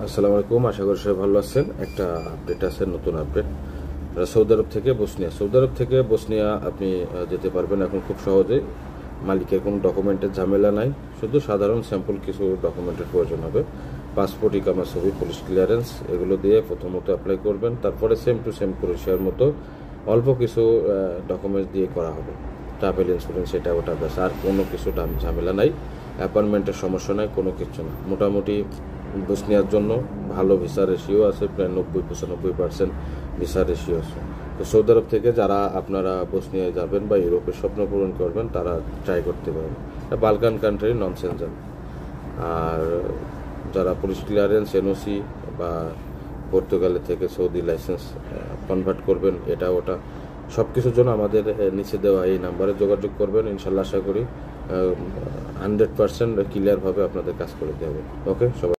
আসসালামু আলাইকুম, আশা করি সবাই ভালো আছেন। একটা আপডেট আছে, নতুন আপডেট। সৌদি আরব থেকে বসনিয়া আপনি যেতে পারবেন এখন খুব সহজেই। মালিকের কোনো ডকুমেন্টের ঝামেলা নাই, শুধু সাধারণ স্যাম্পল কিছু ডকুমেন্টের প্রয়োজন হবে। পাসপোর্ট, ইকামা ছবি, পুলিশ ক্লিয়ারেন্স, এগুলো দিয়ে প্রথমত অ্যাপ্লাই করবেন। তারপরে সেম টু সেম ক্রোয়েশিয়ার মতো অল্প কিছু ডকুমেন্টস দিয়ে করা হবে। ট্রাভেল ইন্স্যুরেন্স, এটা ওটা, ব্যাস, আর কোনো কিছু ঝামেলা নাই। অ্যাপয়েন্টমেন্টের সমস্যা নাই, কোনো কিছু না। মোটামুটি বসনিয়ার জন্য ভালো ভিসা রেশিও আছে, প্রায় 90-95% ভিসা রেশিও আছে। তো সৌদি আরব থেকে যারা আপনারা বসনিয়ায় যাবেন বা ইউরোপের স্বপ্ন পূরণ করবেন, তারা ট্রাই করতে পারেন। বালকান কান্ট্রি, নন সেনজেন। আর যারা পুলিশ ক্লিয়ারেন্স, এনওসি বা পর্তুগালের থেকে সৌদি লাইসেন্স কনভার্ট করবেন, এটা ওটা, সব কিছুর জন্য আমাদের নিচে দেওয়া এই নাম্বারে যোগাযোগ করবেন। ইনশাল্লাহ আশা করি 100% ক্লিয়ারভাবে আপনাদের কাজ করে দেওয়া হবে। ওকে, সবাই